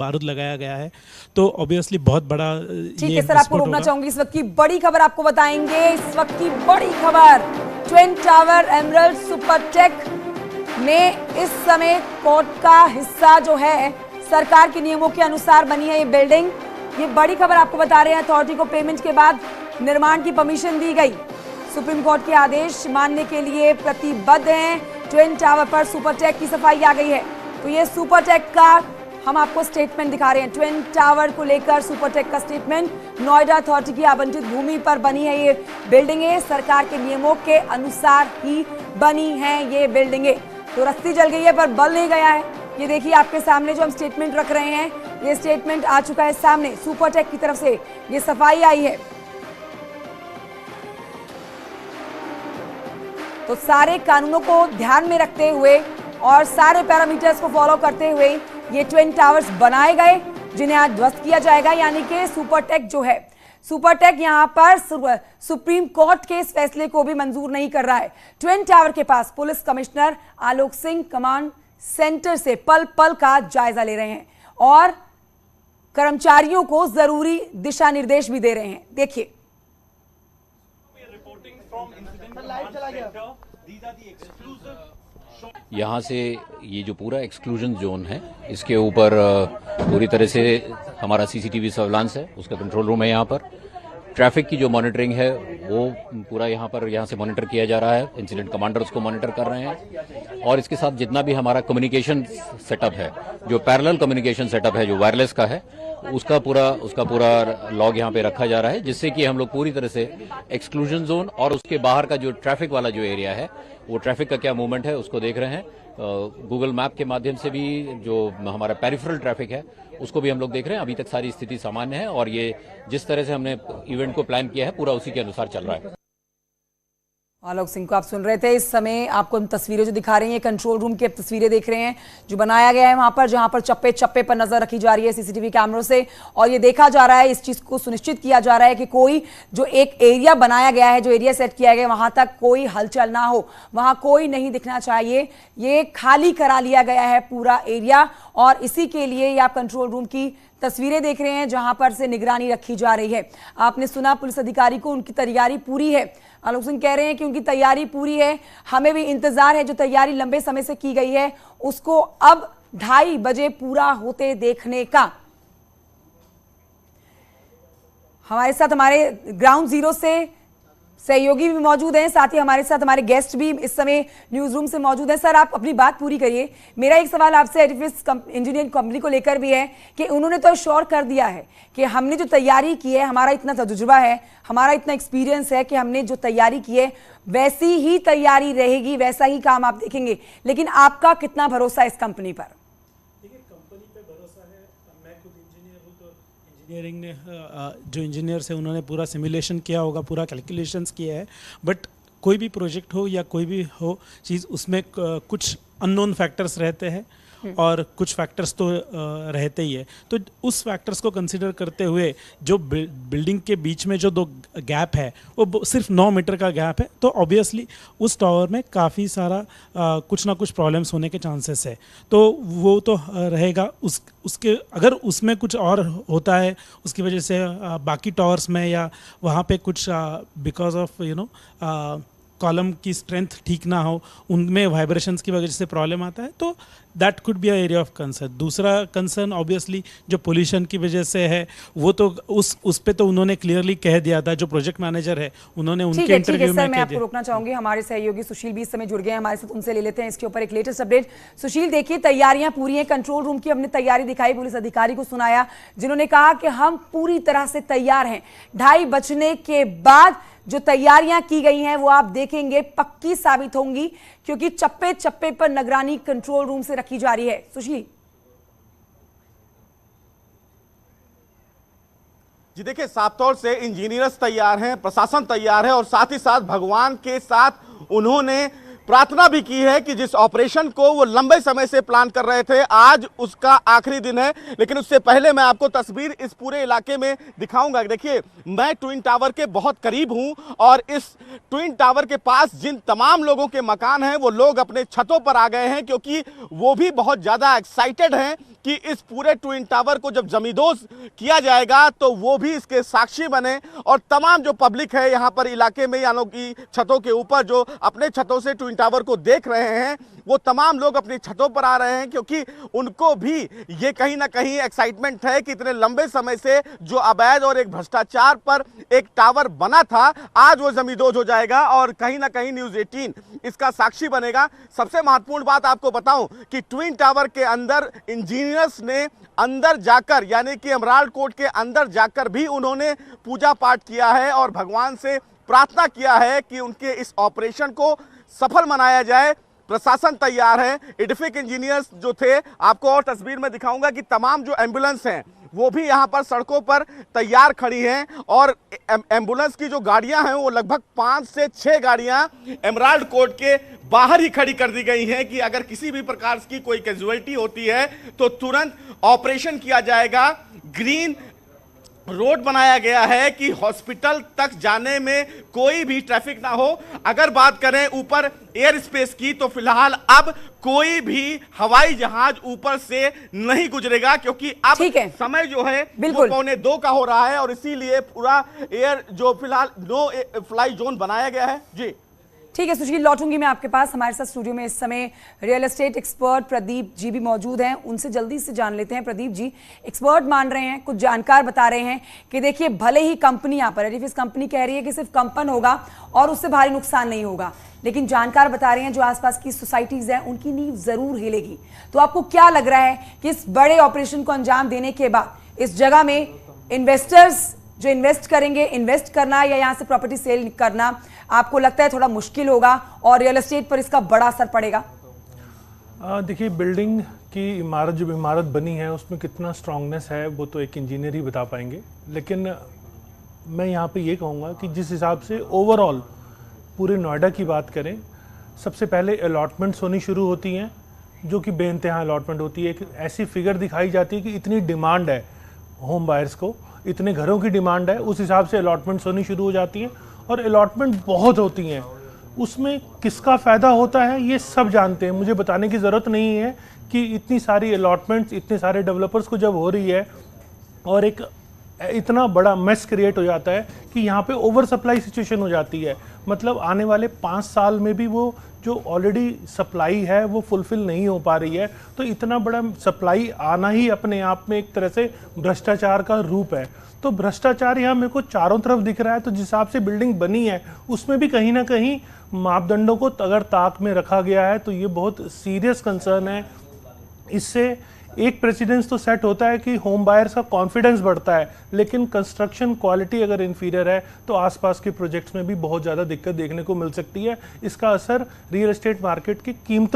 बारूद लगाया गया है, तो ऑब्वियसली बहुत बड़ा ठीक है सर, आपको रोकना चाहूंगी। इस वक्त की बड़ी खबर आपको बताएंगे। इस वक्त की बड़ी खबर, ट्विन टावर एमराल्ड सुपरटेक में इस समय कोर्ट का हिस्सा जो है, सरकार के नियमों के अनुसार बनी है ये बिल्डिंग। ये बड़ी खबर आपको बता रहे हैं। अथॉरिटी को पेमेंट के बाद निर्माण की परमिशन दी गई। सुप्रीम कोर्ट के आदेश मानने के लिए प्रतिबद्ध हैं। ट्विन टावर पर सुपरटेक की सफाई आ गई है। तो ये सुपरटेक का हम आपको स्टेटमेंट दिखा रहे हैं। ट्विन टावर को लेकर सुपरटेक का स्टेटमेंट। नोएडा अथॉरिटी की आवंटित भूमि पर बनी है ये बिल्डिंगें, सरकार के नियमों के अनुसार ही बनी है ये बिल्डिंगें। तो रस्सी जल गई है पर बल नहीं गया है। ये देखिए आपके सामने जो हम स्टेटमेंट रख रहे हैं, ये स्टेटमेंट आ चुका है सामने। सुपरटेक की तरफ से ये सफाई आई है। तो सारे कानूनों को ध्यान में रखते हुए और सारे पैरामीटर्स को फॉलो करते हुए ये ट्विन टावर्स बनाए गए, जिन्हें आज ध्वस्त किया जाएगा। यानी कि सुपरटेक जो है, सुपरटेक यहां पर सुप्रीम कोर्ट के इस फैसले को भी मंजूर नहीं कर रहा है। ट्विन टावर के पास police commissioner Alok Singh command centre से पल पल का जायजा ले रहे हैं और कर्मचारियों को जरूरी दिशा निर्देश भी दे रहे हैं। देखिए, यहाँ से ये जो पूरा एक्सक्लूजन जोन है, इसके ऊपर पूरी तरह से हमारा सीसीटीवी सर्विलांस है, उसका कंट्रोल रूम है। यहाँ पर ट्रैफिक की जो मॉनिटरिंग है वो पूरा यहाँ से मॉनिटर किया जा रहा है। इंसिडेंट कमांडर्स को मॉनिटर कर रहे हैं और इसके साथ जितना भी हमारा कम्युनिकेशन सेटअप है, जो पैरेलल कम्युनिकेशन सेटअप है, जो वायरलेस का है, उसका पूरा लॉग यहाँ पे रखा जा रहा है, जिससे कि हम लोग पूरी तरह से एक्सक्लूजन जोन और उसके बाहर का जो ट्रैफिक वाला जो एरिया है, वो ट्रैफिक का क्या मूवमेंट है उसको देख रहे हैं। गूगल मैप के माध्यम से भी जो हमारा पेरिफेरल ट्रैफिक है उसको भी हम लोग देख रहे हैं। अभी तक सारी स्थिति सामान्य है और ये जिस तरह से हमने इवेंट को प्लान किया है पूरा उसी के अनुसार चल रहा है। आलोक सिंह को आप सुन रहे थे। इस समय आपको हम तस्वीरें जो दिखा रही हैं, कंट्रोल रूम की तस्वीरें देख रहे हैं जो बनाया गया है वहां पर, जहां पर चप्पे चप्पे पर नजर रखी जा रही है सीसीटीवी कैमरों से, और ये देखा जा रहा है, इस चीज को सुनिश्चित किया जा रहा है कि कोई जो एक एरिया बनाया गया है, जो एरिया सेट किया गया है, वहां तक कोई हलचल ना हो, वहां कोई नहीं दिखना चाहिए। ये खाली करा लिया गया है पूरा एरिया और इसी के लिए ये आप कंट्रोल रूम की तस्वीरें देख रहे हैं जहां पर से निगरानी रखी जा रही है। आपने सुना पुलिस अधिकारी को, उनकी तैयारी पूरी है। आलोक सिंह कह रहे हैं कि उनकी तैयारी पूरी है, हमें भी इंतजार है, जो तैयारी लंबे समय से की गई है उसको अब 2:30 बजे पूरा होते देखने का। हमारे साथ हमारे ग्राउंड जीरो से सहयोगी भी मौजूद हैं, साथ ही हमारे साथ हमारे गेस्ट भी इस समय न्यूज रूम से मौजूद हैं। सर, आप अपनी बात पूरी करिए। मेरा एक सवाल आपसे एडिफिस इंजीनियरिंग कंपनी को लेकर भी है कि उन्होंने तो श्योर कर दिया है कि हमने जो तैयारी की है, हमारा इतना तजुर्बा है, हमारा इतना एक्सपीरियंस है कि हमने जो तैयारी की है वैसी ही तैयारी रहेगी, वैसा ही काम आप देखेंगे। लेकिन आपका कितना भरोसा है इस कंपनी पर? इंजीनियरिंग ने जो इंजीनियर्स है उन्होंने पूरा सिमुलेशन किया होगा, पूरा कैलकुलेशंस किया है, बट कोई भी प्रोजेक्ट हो या कोई भी हो चीज़, उसमें कुछ अननोन फैक्टर्स रहते हैं और कुछ फैक्टर्स तो रहते ही है। तो उस फैक्टर्स को कंसिडर करते हुए जो बिल्डिंग के बीच में जो 2 गैप है वो सिर्फ 9 मीटर का गैप है, तो ऑब्वियसली उस टावर में काफ़ी सारा कुछ ना कुछ प्रॉब्लम्स होने के चांसेस है। तो वो तो रहेगा। उसके अगर उसमें कुछ और होता है उसकी वजह से बाकी टावर्स में या वहाँ पे कुछ बिकॉज ऑफ कॉलम की स्ट्रेंथ ठीक ना हो, उनमें वाइब्रेशंस की वजह से प्रॉब्लम आता है, तो that could be a area of concern. दूसरा कंसर्न ऑब्वियसली जो पोल्यूशन की वजह से है, वो तो उस पे तो उन्होंने क्लियरली कह दिया था, जो प्रोजेक्ट मैनेजर है उन्होंने उनके इंटरव्यू में कह दिया। मैं आपको रोकना चाहूंगी, हमारे सहयोगी सुशील भी इस समय जुड़ गए हैं हमारे साथ, उनसे ले लेते हैं इसके ऊपर एक लेटेस्ट अपडेट। सुशील, देखिए तैयारियां पूरी हैं, कंट्रोल रूम की हमने तैयारी दिखाई, पुलिस अधिकारी को सुनाया जिन्होंने कहा कि हम पूरी तरह से तैयार हैं। 2:30 बजने के बाद जो तैयारियां की गई हैं वो आप देखेंगे पक्की साबित होंगी, क्योंकि चप्पे चप्पे पर निगरानी कंट्रोल रूम से रखी जा रही है। सुशील जी, देखिए साफ तौर से इंजीनियर्स तैयार हैं, प्रशासन तैयार है और साथ ही साथ भगवान के साथ उन्होंने प्रार्थना भी की है कि जिस ऑपरेशन को वो लंबे समय से प्लान कर रहे थे, आज उसका आखिरी दिन है। लेकिन उससे पहले मैं आपको तस्वीर इस पूरे इलाके में दिखाऊंगा। देखिए, मैं ट्विन टावर के बहुत करीब हूं और इस ट्विन टावर के पास जिन तमाम लोगों के मकान हैं वो लोग अपने छतों पर आ गए हैं, क्योंकि वो भी बहुत ज़्यादा एक्साइटेड हैं कि इस पूरे ट्विन टावर को जब जमींदोज किया जाएगा तो वो भी इसके साक्षी बने और तमाम जो पब्लिक है यहाँ पर इलाके में यानी कि छतों के ऊपर जो अपने छतों से ट्विन टावर को देख रहे हैं वो तमाम लोग अपनी छतों पर आ रहे हैं, क्योंकि उनको भी ये कहीं ना कहीं एक्साइटमेंट है कि इतने लंबे समय से जो अवैध और एक भ्रष्टाचार पर एक टावर बना था आज वो जमींदोज हो जाएगा और कहीं ना कहीं न्यूज़ 18 इसका साक्षी बनेगा। सबसे महत्वपूर्ण बात आपको बताऊं कि ट्विन टावर के अंदर इंजीनियर्स ने अंदर जाकर यानी कि एमराल्ड कोर्ट के अंदर जाकर भी उन्होंने पूजा पाठ किया है और भगवान से प्रार्थना किया है कि उनके इस ऑपरेशन को सफल मनाया जाए। प्रशासन तैयार है। एडिफिक इंजीनियर्स जो थे, आपको और तस्वीर में दिखाऊंगा कि तमाम जो एम्बुलेंस हैं वो भी यहाँ पर सड़कों पर तैयार खड़ी हैं और एम्बुलेंस की जो गाड़ियां हैं वो लगभग 5 से 6 गाड़ियां एमराल्ड कोर्ट के बाहर ही खड़ी कर दी गई हैं कि अगर किसी भी प्रकार की कोई कैजुअलिटी होती है तो तुरंत ऑपरेशन किया जाएगा। ग्रीन रोड बनाया गया है कि हॉस्पिटल तक जाने में कोई भी ट्रैफिक ना हो। अगर बात करें ऊपर एयर स्पेस की तो फिलहाल अब कोई भी हवाई जहाज ऊपर से नहीं गुजरेगा, क्योंकि अब समय जो है वो 1:45 का हो रहा है और इसीलिए पूरा एयर जो फिलहाल नो फ्लाई जोन बनाया गया है। जी ठीक है सुशील, लौटूंगी मैं आपके पास। हमारे साथ स्टूडियो में इस समय real estate expert Pradeep ji भी मौजूद हैं, उनसे जल्दी से जान लेते हैं। प्रदीप जी एक्सपर्ट मान रहे हैं, कुछ जानकार बता रहे हैं कि देखिए भले ही कंपनी यहाँ पर एडिफिस कंपनी कह रही है कि सिर्फ कंपन होगा और उससे भारी नुकसान नहीं होगा, लेकिन जानकार बता रहे हैं जो आसपास की सोसाइटीज हैं उनकी नींव जरूर हिलेगी। तो आपको क्या लग रहा है कि इस बड़े ऑपरेशन को अंजाम देने के बाद इस जगह में इन्वेस्टर्स जो इन्वेस्ट करेंगे, इन्वेस्ट करना या यहाँ से प्रॉपर्टी सेल करना आपको लगता है थोड़ा मुश्किल होगा और रियल एस्टेट पर इसका बड़ा असर पड़ेगा? देखिए बिल्डिंग की इमारत जो इमारत बनी है उसमें कितना स्ट्रांगनेस है वो तो एक इंजीनियर ही बता पाएंगे, लेकिन मैं यहाँ पे ये कहूँगा कि जिस हिसाब से ओवरऑल पूरे नोएडा की बात करें, सबसे पहले अलॉटमेंट्स होनी शुरू होती हैं जो कि बेइंतहा अलॉटमेंट होती है। एक ऐसी फिगर दिखाई जाती है कि इतनी डिमांड है होम बायर्स को, इतने घरों की डिमांड है, उस हिसाब से अलॉटमेंट्स होनी शुरू हो जाती हैं और अलॉटमेंट बहुत होती हैं। उसमें किसका फ़ायदा होता है ये सब जानते हैं, मुझे बताने की ज़रूरत नहीं है कि इतनी सारी अलॉटमेंट्स इतने सारे डेवलपर्स को जब हो रही है और एक इतना बड़ा मेस क्रिएट हो जाता है कि यहाँ पे ओवर सप्लाई सिचुएशन हो जाती है। मतलब आने वाले 5 साल में भी वो जो ऑलरेडी सप्लाई है वो फुलफिल नहीं हो पा रही है। तो इतना बड़ा सप्लाई आना ही अपने आप में एक तरह से भ्रष्टाचार का रूप है। तो भ्रष्टाचार यहाँ मेरे को चारों तरफ दिख रहा है। तो जिस हिसाब से बिल्डिंग बनी है उसमें भी कहीं ना कहीं मापदंडों को अगर ताक में रखा गया है तो ये बहुत सीरियस कंसर्न है। इससे एक प्रेसिडेंस तो सेट होता है कि होम बायर्स का कॉन्फिडेंस बढ़ता है, लेकिन कंस्ट्रक्शन क्वालिटी अगर इन्फीरियर है तो आसपास के प्रोजेक्ट्स में भी बहुत ज़्यादा दिक्कत देखने को मिल सकती है। इसका असर रियल एस्टेट मार्केट की कीमतों